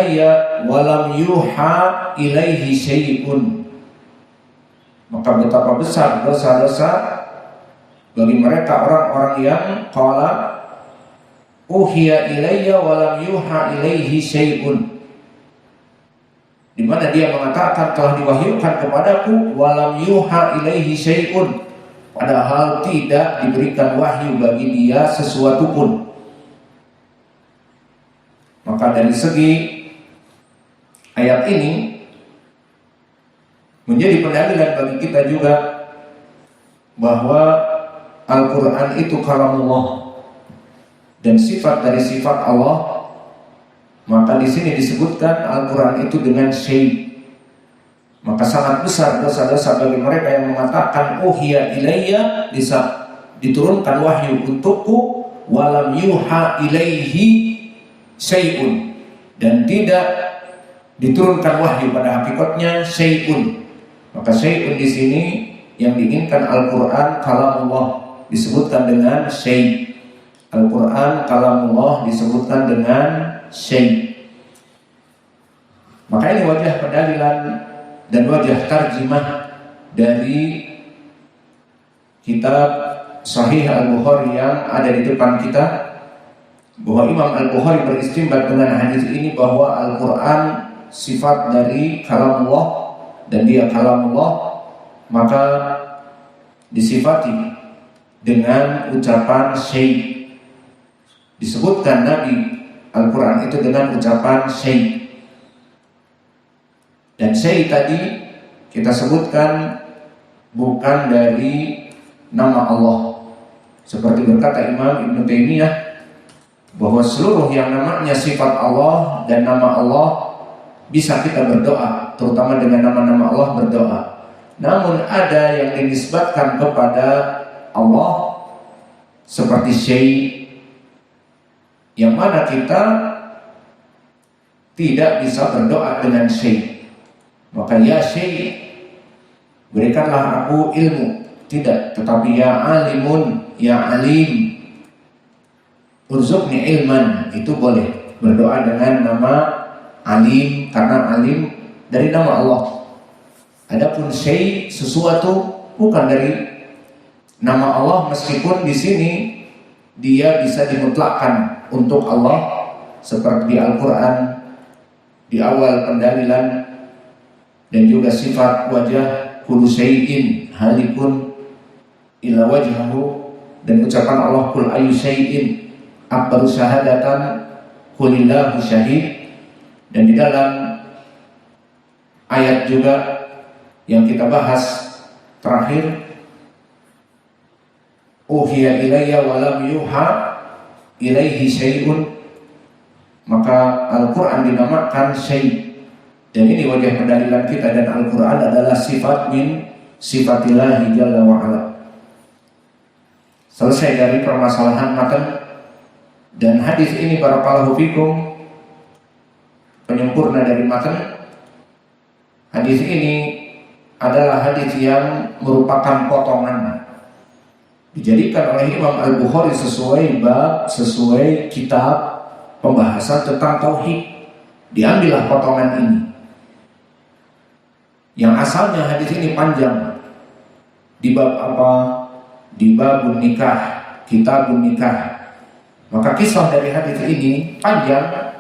ilayya wa lam yuha ilaihi syai'un. Maka betapa besar dosa-dosa bagi mereka orang-orang yang qala uhiya ilayya wa lam yuha ilaihi syai'un, di mana dia mengatakan telah diwahyukan kepadaku wa lam yuha ilaihi syai'un, padahal tidak diberikan wahyu bagi dia sesuatu pun. Maka dari segi ayat ini menjadi pendalilan bagi kita juga bahwa Al-Quran itu kalamullah dan sifat dari sifat Allah. Maka di sini disebutkan Al-Quran itu dengan syai'. Maka sangat besar dosa-dosa bagi mereka yang mengatakan uhiya ilayya, diturunkan wahyu untukku, walam yuha ilaihi syai'un, dan tidak diturunkan wahyu, pada hakikatnya syai'un. Maka syai'un di sini yang diinginkan Al-Quran kalamullah disebutkan dengan syai'. Al-Quran kalamullah disebutkan dengan syai'. Maka ini wajah pendalilan dan wajah tarjimah dari kitab Sahih Al-Bukhari yang ada di depan kita, bahwa Imam Al-Bukhari beristinbat dengan hadis ini bahwa Al-Quran sifat dari kalamullah dan dia kalamullah, maka disifati dengan ucapan syai'. Disebutkan Nabi Al-Quran itu dengan ucapan syai'. Dan syai' tadi kita sebutkan bukan dari nama Allah, seperti berkata Imam Ibn Taimiyah bahwa seluruh yang namanya sifat Allah dan nama Allah bisa kita berdoa, terutama dengan nama-nama Allah berdoa. Namun ada yang dinisbatkan kepada Allah seperti syai', yang mana kita tidak bisa berdoa dengan syai'. Maka ya syai', berikanlah aku ilmu, tidak, tetapi ya alimun, ya alim, urzuqni ilman, itu boleh berdoa dengan nama alim, karena alim dari nama Allah. Adapun syai' sesuatu bukan dari nama Allah, meskipun di sini dia bisa dimutlakkan untuk Allah, seperti di Al-Quran di awal pendalilan, dan juga sifat wajah kullu syai'in halikun illa wajhahu, dan ucapan Allah kul ayu syai'in akbaru syahadatan kulillahu syahid. Dan di dalam ayat juga yang kita bahas terakhir, uhiya ilayya wa lam yuha ilaihi syai'un, maka Al-Quran dinamakan syai'. Dan ini wajah pendalilan kita, dan Al-Quran adalah sifat min sifatillahi jalla wa'ala. Selesai dari permasalahan matan dan hadis ini, barakallahu fikum, penyempurna dari matan. Hadis ini adalah hadis yang merupakan potongan, dijadikan oleh Imam Al-Bukhari sesuai bab, sesuai kitab pembahasan tentang tauhid. Diambillah potongan ini, yang asalnya hadis ini panjang. Di bab apa? Di babun nikah, kitabun nikah. Maka kisah dari hadis ini panjang,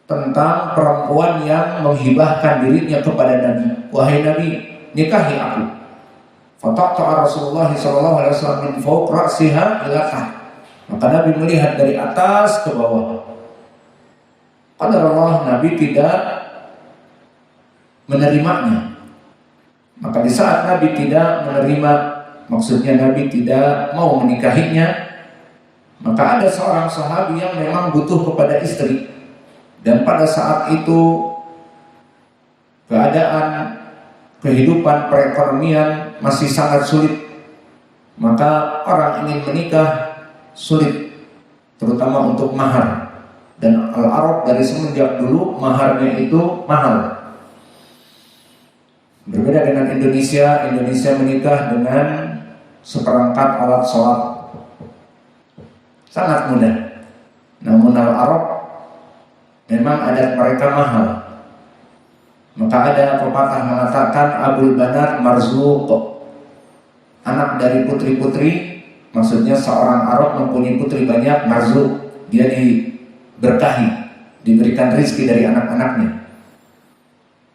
tentang perempuan yang menghibahkan dirinya kepada Nabi. Wahai Nabi, nikahi aku. Fataqta Rasulullah sallallahu alaihi wasallam min fawq ra'siha ila taht. Maka Nabi melihat dari atas ke bawah. Qadarullah, Nabi tidak menerimanya. Maka di saat Nabi tidak menerima, maksudnya Nabi tidak mau menikahinya, maka ada seorang sahabi yang memang butuh kepada istri. Dan pada saat itu keadaan kehidupan perekonomian masih sangat sulit, maka orang ingin menikah sulit, terutama untuk mahar. Dan Al-Arab dari semenjak dulu maharnya itu mahal. Berbeda dengan Indonesia, Indonesia menikah dengan seperangkat alat sholat, sangat mudah. Namun Al-Arab memang adat mereka mahal. Maka ada pepatah mengatakan Abul Banat Marzuq, anak dari putri-putri, maksudnya seorang Arab mempunyai putri banyak, marzuq, dia diberkahi, diberikan rezeki dari anak-anaknya,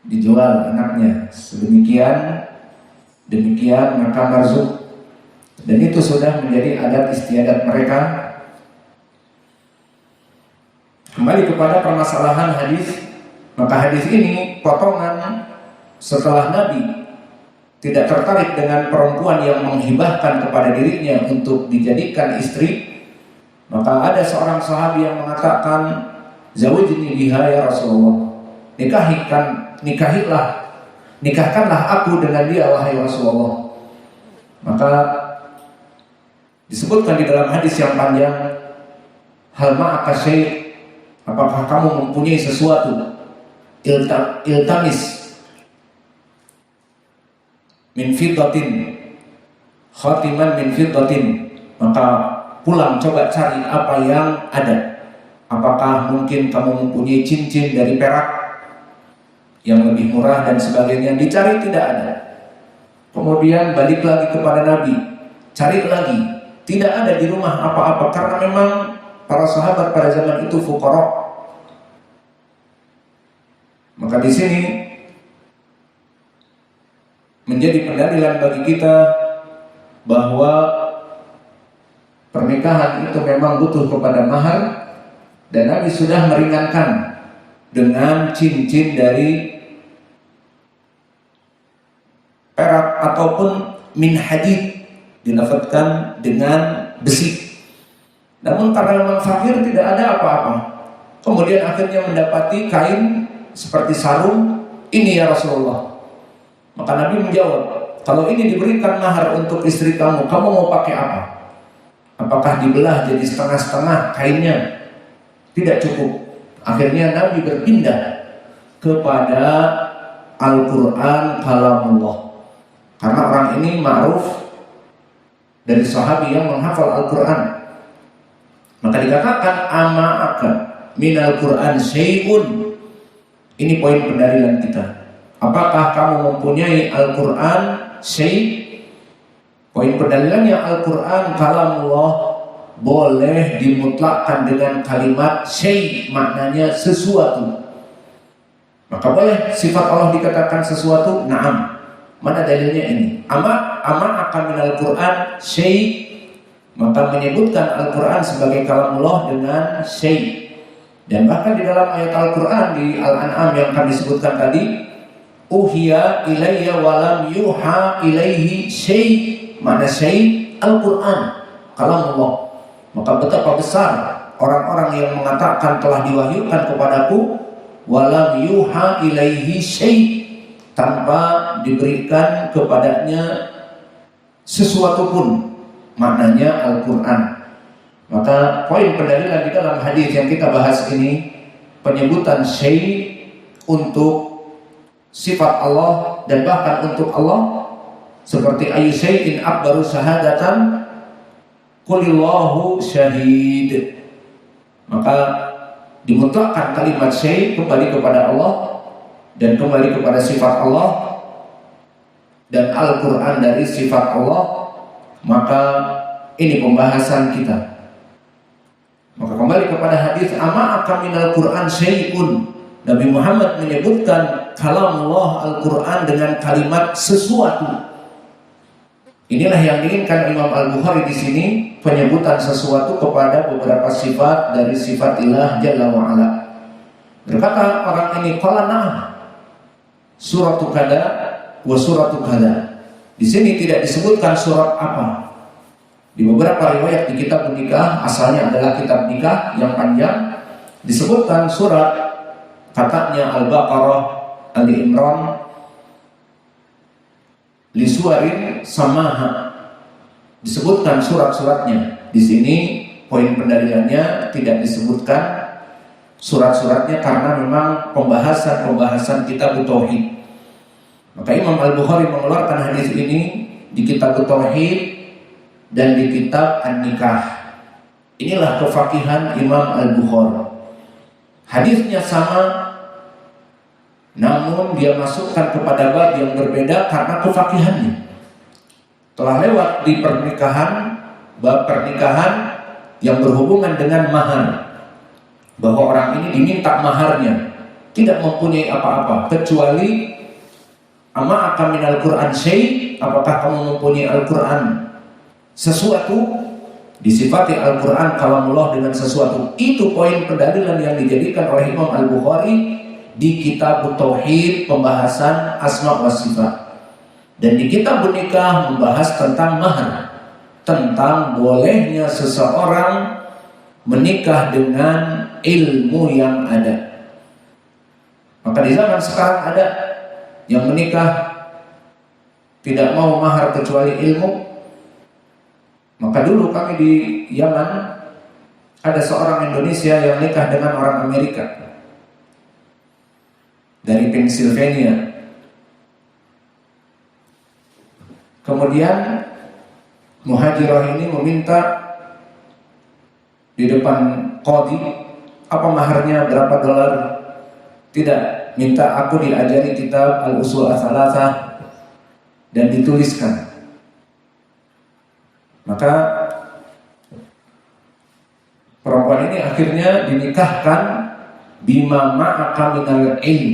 dijual anaknya sedemikian demikian, maka marzuq. Dan itu sudah menjadi adat istiadat mereka. Kembali kepada permasalahan hadis, maka hadis ini potongan setelah Nabi tidak tertarik dengan perempuan yang menghibahkan kepada dirinya untuk dijadikan istri, maka ada seorang sahabi yang mengatakan, "Zawijni biha ya Rasulullah." Nikahkanlah aku dengan dia wahai Rasulullah. Maka disebutkan di dalam hadis yang panjang, "Hal ma'aka syai'?" Apakah kamu mempunyai sesuatu? Iltamis min fiddatin khatiman min fiddatin. Maka pulang coba cari apa yang ada. Apakah mungkin kamu mempunyai cincin dari perak yang lebih murah dan sebagainya? Dicari, tidak ada. Kemudian balik lagi kepada Nabi, cari lagi, tidak ada di rumah apa-apa, karena memang para sahabat pada zaman itu fuqara. Maka di sini menjadi pendalilan bagi kita bahwa pernikahan itu memang butuh kepada mahar, dan Nabi sudah meringankan dengan cincin dari perak ataupun min hadid, dilafadzkan dengan besi. Namun karena memang fakir, tidak ada apa-apa. Kemudian akhirnya mendapati kain seperti sarung, "Ini ya Rasulullah." Maka Nabi menjawab, "Kalau ini diberikan mahar untuk istri kamu, kamu mau pakai apa? Apakah dibelah jadi setengah-setengah kainnya?" Tidak cukup. Akhirnya Nabi berpindah kepada Al-Quran kalamullah. Karena orang ini ma'ruf dari sahabi yang menghafal Al-Quran. Maka dikatakan, "Ama'aka minal Quran syai'un." Ini poin pendalilan kita. Apakah kamu mempunyai Al-Quran syai'? Poin pendalilannya, Al-Quran kalamullah boleh dimutlakkan dengan kalimat syai', maknanya sesuatu. Maka boleh sifat Allah dikatakan sesuatu, na'am. Mana dalilnya ini? Ama'aka minal Quran syai'. Maka menyebutkan Al-Quran sebagai kalamullah dengan syai'. Dan bahkan di dalam ayat Al-Quran di Al-An'am yang kami sebutkan tadi, "Uhiya ilayya walam yuha ilaihi syai'." Mana syai'? Al-Quran kalamullah. Maka betapa besar orang-orang yang mengatakan telah diwahyukan kepadaku walam yuha ilaihi syai', tanpa diberikan kepadanya sesuatu pun, maknanya Al-Quran. Maka poin pendalilan di dalam hadis yang kita bahas ini, penyebutan syai' untuk sifat Allah dan bahkan untuk Allah, seperti ayu syai'in akbaru syahadatan qulillahu syahid. Maka dimutlakkan kalimat syai' kembali kepada Allah dan kembali kepada sifat Allah, dan Al-Quran dari sifat Allah. Maka ini pembahasan kita. Maka kembali kepada hadis, "Ama'aka minal Quran syai'un." Nabi Muhammad menyebutkan kalamullah Al-Quran dengan kalimat sesuatu. Inilah yang diinginkan Imam Al-Bukhari di sini, penyebutan sesuatu kepada beberapa sifat dari sifat ilah Jalla wa'ala. Berkata orang ini, "Qala na'am, suratu kada wa suratu kada." Di sini tidak disebutkan surat apa. Di beberapa riwayat di kitab nikah, asalnya adalah kitab nikah yang panjang, disebutkan surat, katanya Al-Baqarah, Ali Imran, li suwarin samaha. Disebutkan surat-suratnya. Di sini poin pendalilannya tidak disebutkan surat-suratnya karena memang pembahasan kitab tauhid. Maka Imam Al-Bukhari mengeluarkan hadis ini di kitab tauhid dan di kitab An-Nikah. Inilah kefakihan Imam Al-Bukhari. hadisnya sama, namun dia masukkan kepada bab yang berbeda karena kefakihannya. Telah lewat di pernikahan, bab pernikahan yang berhubungan dengan mahar, bahwa orang ini diminta maharnya, tidak mempunyai apa-apa kecuali amma akan minal Quran syai', apakah kamu mempunyai Al-Quran sesuatu, disifati Al-Quran kalamullah dengan sesuatu. Itu poin pendalilan yang dijadikan oleh Imam Al-Bukhari di kitab Tauhid, pembahasan asma wa sifat. Dan di kitab nikah membahas tentang mahar, tentang bolehnya seseorang menikah dengan ilmu yang ada. Maka di zaman sekarang ada yang menikah tidak mau mahar kecuali ilmu. Maka dulu kami di Yaman ada seorang Indonesia yang nikah dengan orang Amerika dari Pennsylvania. Kemudian muhajirah ini meminta di depan qadhi, apa maharnya, berapa dolar? Tidak, minta aku diajari kitab Al-Usul Ats-Tsalatsah dan dituliskan. Maka perempuan ini akhirnya dinikahkan bima ma'aka minal ilm,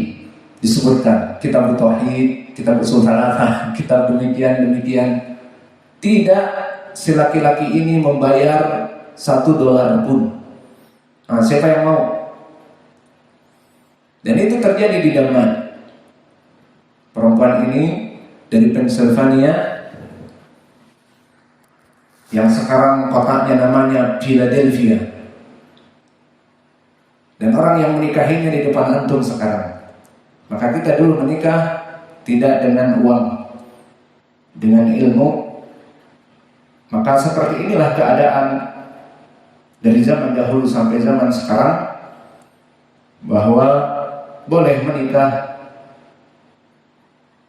disebutkan kitab Tauhid, kitab Usul Ats-Tsalatsah, kitab demikian. Tidak si laki-laki ini membayar $1 pun. Nah, siapa yang mau? Dan itu terjadi di Daman. Perempuan ini dari Pennsylvania, yang sekarang kotanya namanya Philadelphia, dan orang yang menikahinya di depan antum sekarang. Maka kita dulu menikah tidak dengan uang, dengan ilmu. Maka seperti inilah keadaan dari zaman dahulu sampai zaman sekarang, bahwa boleh menikah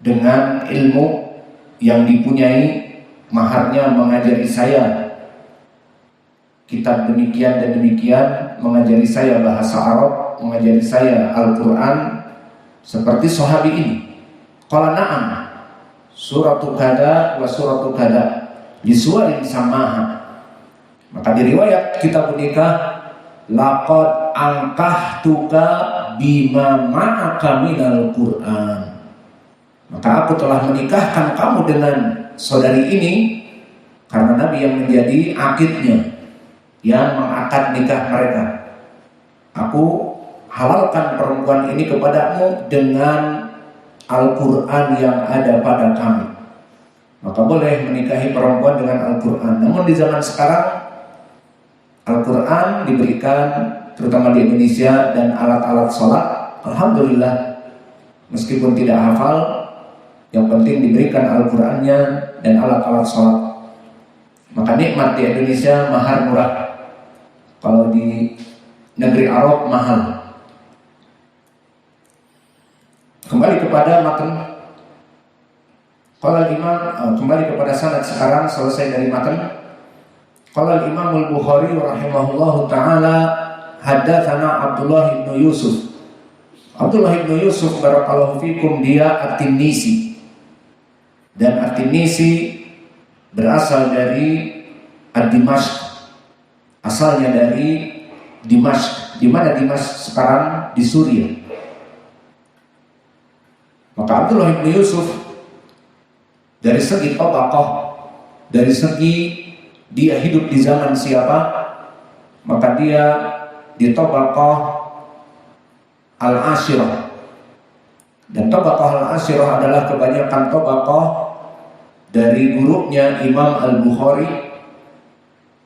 dengan ilmu yang dipunyai, maharnya mengajari saya kitab demikian dan demikian, mengajari saya bahasa Arab, mengajari saya Al-Quran, seperti sahabi ini. Qala na'am, suratu kada wa suratu kada disuarin samaha. Maka di riwayat kitab nikah, laqad angkahtuka bima ma'aka minal Qur'an. Maka aku telah menikahkan kamu dengan saudari ini karena Nabi yang menjadi akidnya, yang mengakad nikah mereka. Aku halalkan perempuan ini kepadamu dengan Al-Quran yang ada pada kami. Maka boleh menikahi perempuan dengan Al-Quran. Namun di zaman sekarang Al-Quran diberikan terutama di Indonesia dan alat-alat sholat, alhamdulillah, meskipun tidak hafal, yang penting diberikan Al-Qurannya dan alat-alat sholat. Maka nikmat di Indonesia mahar murah. Kalau di negeri Arab mahal. Kembali kepada matan. Qala Imam, kembali kepada sanad sekarang, selesai dari matan. Qala Imam Al-Bukhari rahimahullahu taala, haddatsana Abdullah bin Yusuf. Abdullah bin Yusuf barakallahu fikum, dia At-Tinnisi. Dan At-Tinnisi berasal dari Ad-Dimashq. Asalnya dari Dimashq. Di mana Dimashq sekarang? Di Suriah. Maka Abdullah bin Yusuf dari segi tabaqah, dari segi dia hidup di zaman siapa, maka dia di tabaqah al-ashirah. Dan tabaqah al-ashirah adalah kebanyakan tabaqah dari gurunya Imam Al-Bukhari.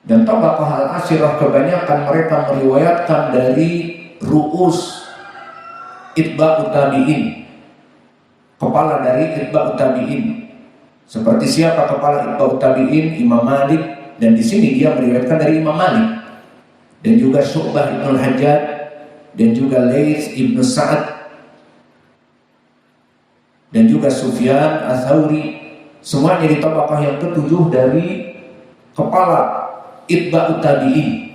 Dan tabaqah al-ashirah kebanyakan mereka meriwayatkan dari ru'us itba'ut tabi'in, kepala dari itba'ut tabi'in. Seperti siapa kepala itba'ut tabi'in? Imam Malik. Dan di sini dia meriwayatkan dari Imam Malik. Dan juga Syu'bah ibn al-Hajjaj. Dan juga Laits ibn Sa'ad. Dan juga Sufyan Ats-Tsauri. Semuanya di tabaqah yang ketujuh dari kepala itba'ut tabi'in.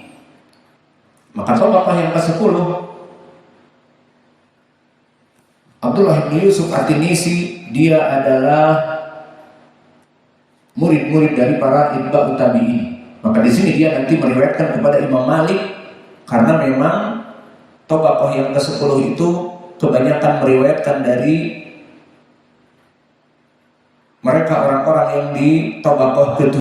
Maka tabaqah yang ke-10 Abdullah bin Yusuf At-Tinnisi, dia adalah murid-murid dari para itba'ut tabi'in. Maka di sini dia nanti meriwayatkan kepada Imam Malik, karena memang Tabaqah yang ke-10 itu kebanyakan meriwayatkan dari mereka orang-orang yang di Tabaqah ke-7.